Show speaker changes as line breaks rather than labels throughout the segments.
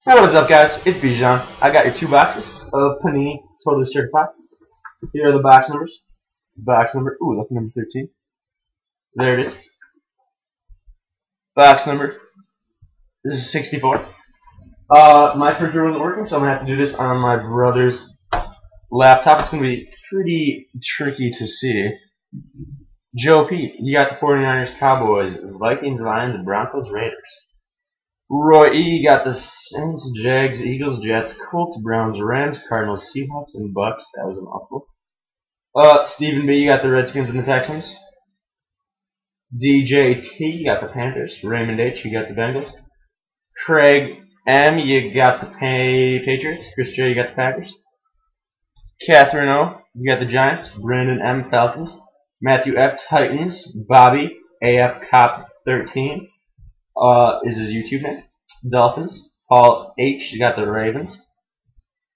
What is up, guys? It's Bejon. I got your 2 boxes of Panini Totally Certified. Here are the box numbers. Box number, lucky number 13. There it is. Box number, this is 64. My printer wasn't working, so I'm going to have to do this on my brother's laptop. It's going to be pretty tricky to see. Joe P, you got the 49ers, Cowboys, Vikings, Lions, Broncos, Raiders. Roy E, you got the Saints, Jags, Eagles, Jets, Colts, Browns, Rams, Cardinals, Seahawks, and Bucks. That was a mouthful. Stephen B, you got the Redskins and the Texans. DJ T, you got the Panthers. Raymond H, you got the Bengals. Craig M, you got the Patriots. Chris J, you got the Packers. Catherine O, you got the Giants. Brandon M, Falcons. Matthew F, Titans. Bobby AF Cop 13 is his YouTube name. Dolphins. Paul H, you got the Ravens.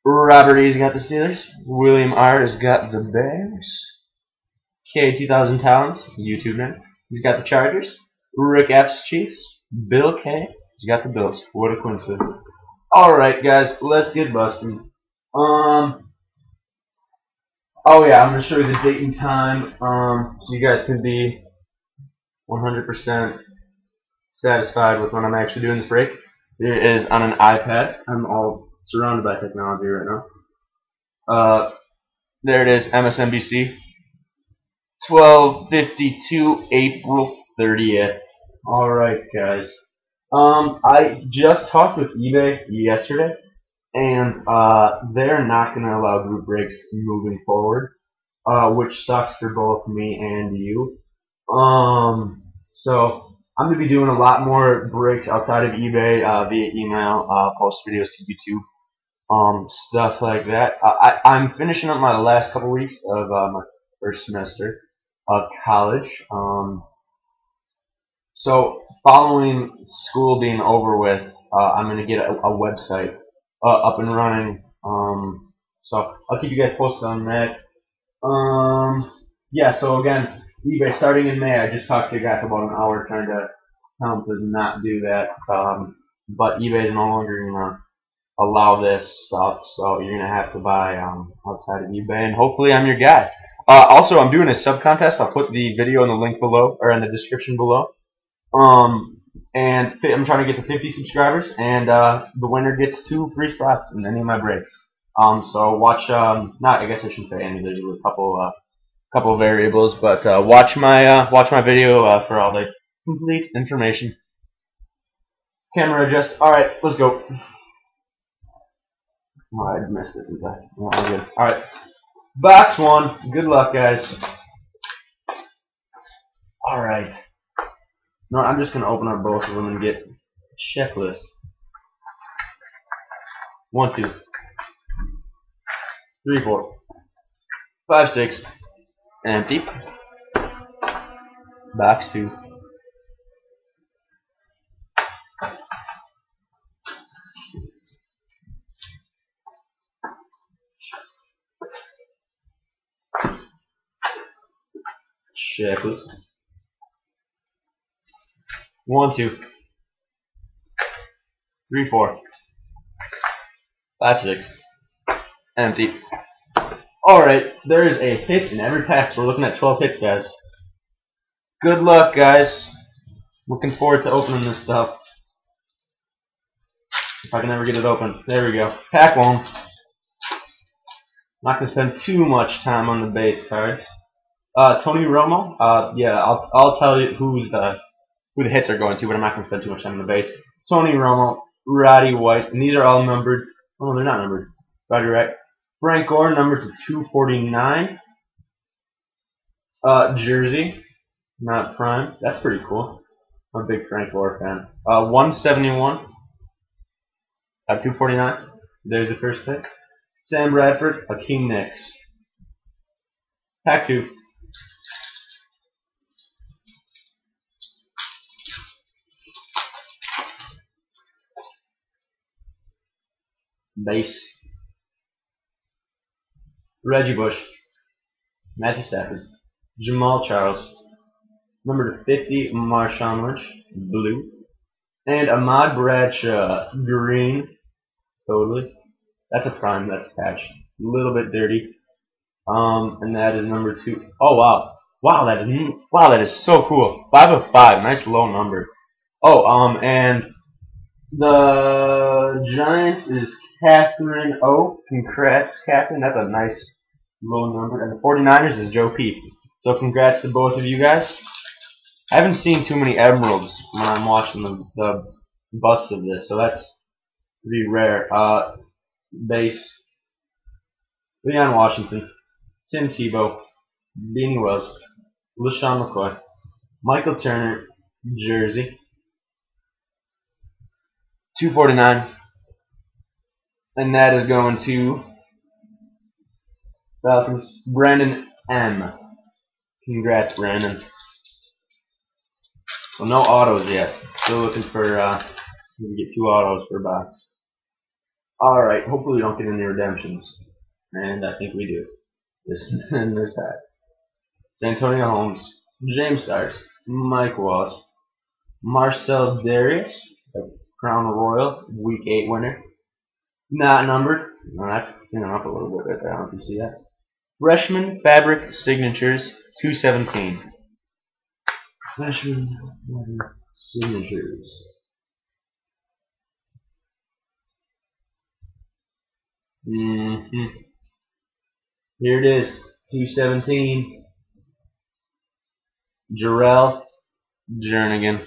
Robert E's got the Steelers. William R has got the Bears. K2000 Talents, YouTube name. He's got the Chargers. Rick F's Chiefs. Bill K, he's got the Bills. What a coincidence. Alright, guys, let's get busting. Oh yeah, I'm going to show you the date and time so you guys can be 100% satisfied with when I'm actually doing this break. It is on an iPad. I'm all surrounded by technology right now. There it is, MSNBC. 12:52, April 30th. Alright, guys. I just talked with eBay yesterday, and they're not going to allow group breaks moving forward, which sucks for both me and you. So I'm going to be doing a lot more breaks outside of eBay via email, post videos to YouTube, stuff like that. I'm finishing up my last couple weeks of my first semester of college. So following school being over with, I'm going to get a website up and running. So I'll keep you guys posted on that. Yeah, so again, eBay starting in May. I just talked to a guy for about an hour trying to tell him to not do that. But eBay is no longer going to allow this stuff, so you're going to have to buy outside of eBay, and hopefully I'm your guy. Also, I'm doing a sub contest. I'll put the video in the link below, or in the description below. And I'm trying to get to 50 subscribers, and the winner gets 2 free spots in any of my breaks. So watch, I guess I shouldn't say any, there's a couple of variables, but watch my video for all the complete information. Camera adjust. Alright, let's go. Oh, I missed it. Oh, good. Alright. Box 1. Good luck, guys. Alright. No, I'm just going to open up both of them and get a checklist. 1, 2, 3, 4, 5, 6. Empty. Box 2. Checklist. 1, 2, 3, 4, 5, 6. Empty. Alright, there is a hit in every pack, so we're looking at 12 hits, guys. Good luck, guys. Looking forward to opening this stuff. If I can ever get it open. There we go. Pack 1. Not going to spend too much time on the base cards. Tony Romo. Yeah, I'll tell you who the hits are going to, but I'm not going to spend too much time on the base. Tony Romo, Roddy White, and these are all numbered. Oh, they're not numbered. Roddy White. Frank Gore, numbered to 249. Jersey, not prime. That's pretty cool. I'm a big Frank Gore fan. 171. 249. There's the first hit. Sam Bradford, Hakeem Nicks. Pack 2. Base. Reggie Bush. Matthew Stafford. Jamal Charles. Number 50, Marshawn Lynch. Blue. And Ahmad Bradshaw. Green. Totally. That's a prime. That's a patch. A little bit dirty. And that is number 2. Oh wow. Wow, that is so cool. 5 of 5. Nice low number. Oh, and the Giants is Catherine O. Congrats, Catherine. That's a nice low number. And the 49ers is Joe P. So congrats to both of you guys. I haven't seen too many emeralds when I'm watching the bust of this, so that's pretty rare. Base. Leon Washington. Tim Tebow. Beanie Wells. LaShawn McCoy. Michael Turner. Jersey. 249. And that is going to Falcons. Brandon M. Congrats, Brandon. So no autos yet. Still looking for we get 2 autos per box. Alright, hopefully we don't get any redemptions. And I think we do. In this pack. Santonio Holmes. James Starks. Mike Wallace. Marcel Darius. Crown Royal. Week 8 winner. Not numbered. No, that's thinning up a little bit right there. I don't know if you see that. Freshman Fabric Signatures 217. Freshman Fabric Signatures. Here it is. 217. Jarrell Jernigan.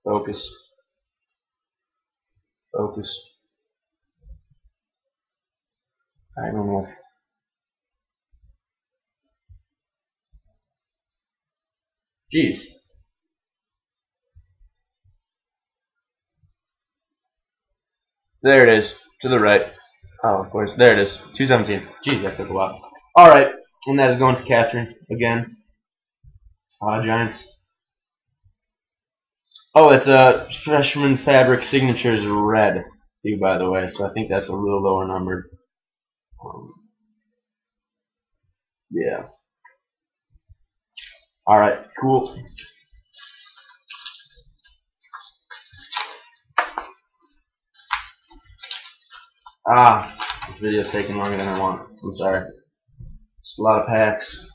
Focus. Focus. I don't know. Jeez. There it is. To the right. Oh, of course. There it is. 217. Jeez, that took a while. Alright. And that is going to Catherine again. Giants. Oh, it's a Freshman Fabric Signatures red, too, by the way. So I think that's a little lower numbered. Yeah. Alright, cool. This video is taking longer than I want. I'm sorry. Just a lot of packs.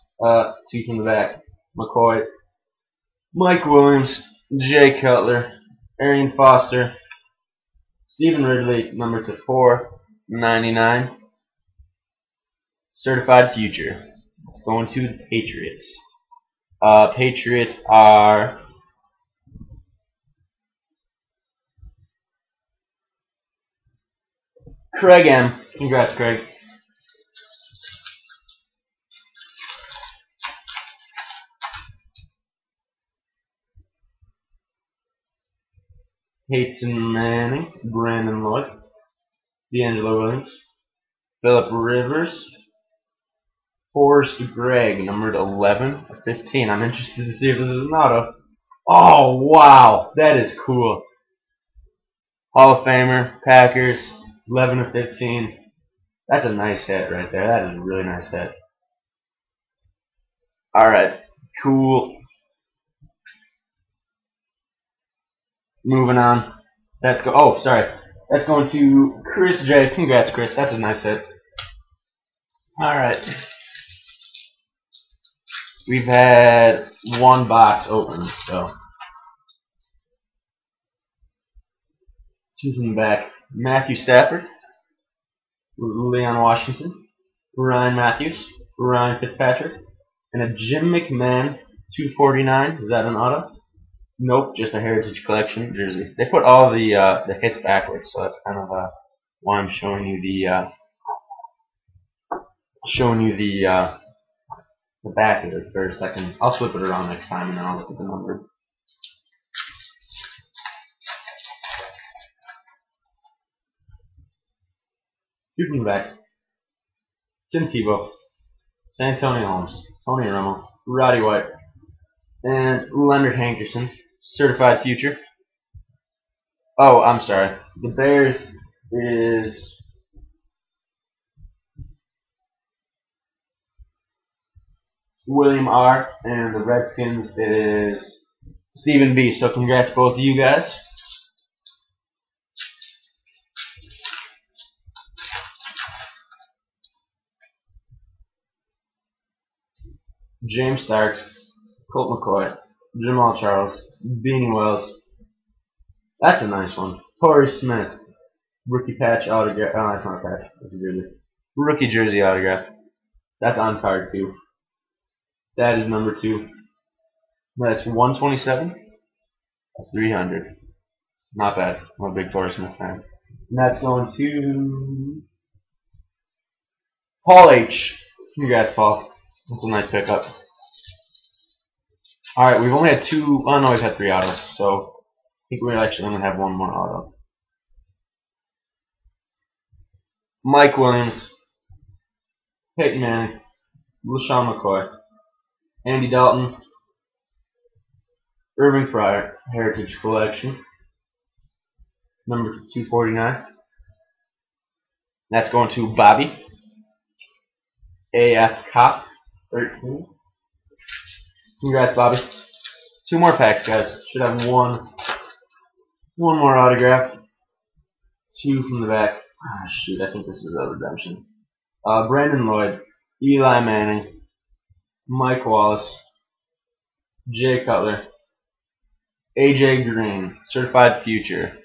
2 from the back. McCoy. Mike Williams. Jay Cutler. Arian Foster. Stephen Ridley, number to 499. Certified Future. It's going to the Patriots. Patriots are Craig M. Congrats, Craig. Peyton Manning, Brandon Lloyd, D'Angelo Williams, Phillip Rivers, Forrest Gregg, numbered 11 of 15. I'm interested to see if this is an auto. Oh, wow. That is cool. Hall of Famer, Packers, 11 of 15. That's a nice hit right there. That is a really nice hit. Alright, cool. Moving on. Let's go. Oh, sorry. That's going to Chris J. Congrats, Chris. That's a nice hit. Alright. We've had 1 box open, so. 2 from the back. Matthew Stafford. Leon Washington. Ryan Matthews. Ryan Fitzpatrick. And a Jim McMahon 249. Is that an auto? Nope, just a Heritage Collection jersey. They put all the hits backwards, so that's kind of why I'm showing you the back of it first. I'll flip it around next time and then I'll look at the number. Two from the back. Tim Tebow, Santonio Holmes, Tony Romo, Roddy White, and Leonard Hankerson. Certified Future. Oh, I'm sorry. The Bears is William R. and the Redskins is Stephen B. So congrats both of you guys. James Starks, Colt McCoy, Jamal Charles, Beanie Wells. That's a nice one. Torrey Smith, rookie patch autograph. Oh, that's not a patch. That's a jersey. Rookie jersey autograph. That's on card too. That is number 2. That's 127, 300. Not bad. I'm a big Torrey Smith fan. And that's going to Paul H. Congrats, Paul. That's a nice pickup. Alright, we've only had 2. Oh, no, we've had 3 autos. So I think we're actually going to have 1 more auto. Mike Williams, Peyton Manning, LaShawn McCoy, Andy Dalton, Irving Fryer, Heritage Collection, number 249. That's going to Bobby. AF Cop, 13. Congrats, Bobby. 2 more packs, guys. Should have one more autograph. 2 from the back. Ah, shoot, I think this is a redemption. Brandon Lloyd, Eli Manning, Mike Wallace, Jay Cutler, AJ Green, Certified Future,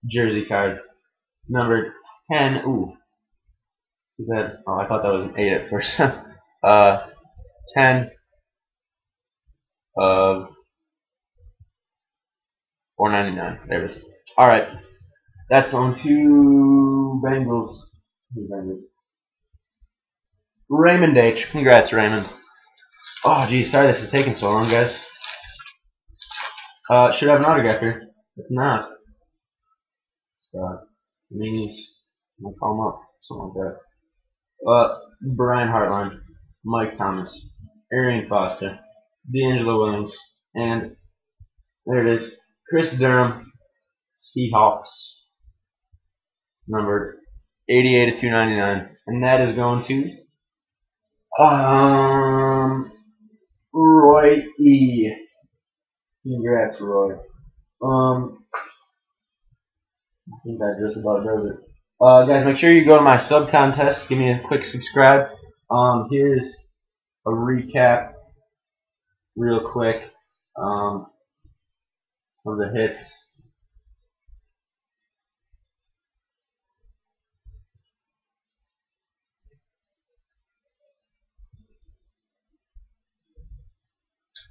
jersey card, number 10. Ooh, is that? Oh, I thought that was an 8 at first. 10 of 499. There it is. All right, that's going to Bengals. Raymond H. Congrats, Raymond. Oh, geez, sorry this is taking so long, guys. Should have an autograph here. If not, it's Panini's. I'm gonna call him up, something like that. Brian Hartline, Mike Thomas, Arian Foster, D'Angelo Williams, and there it is, Chris Durham, Seahawks, numbered 88 of 299, and that is going to Roy E. Congrats, Roy. I think that just about does it. Guys, make sure you go to my sub contest. Give me a quick subscribe. Here's a recap, real quick, of the hits.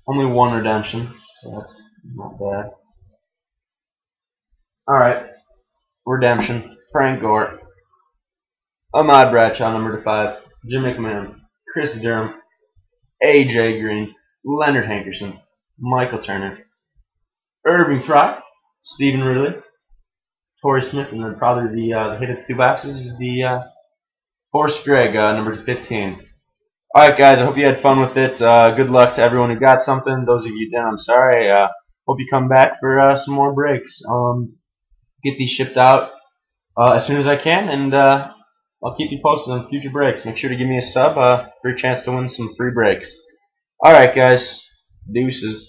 Only 1 redemption, so that's not bad. Alright, redemption. Frank Gore, Ahmad Bradshaw, number 5, Jim McMahon, Chris Durham, AJ Green, Leonard Hankerson, Michael Turner, Irving Fry, Stephen Ridley, Torrey Smith, and then probably the hit of the 2 boxes is the Forrest Gregg, number 15. Alright, guys, I hope you had fun with it. Good luck to everyone who got something. Those of you who didn't, I'm sorry. Hope you come back for some more breaks. Get these shipped out as soon as I can, and I'll keep you posted on future breaks. Make sure to give me a sub for a chance to win some free breaks. Alright, guys. Deuces.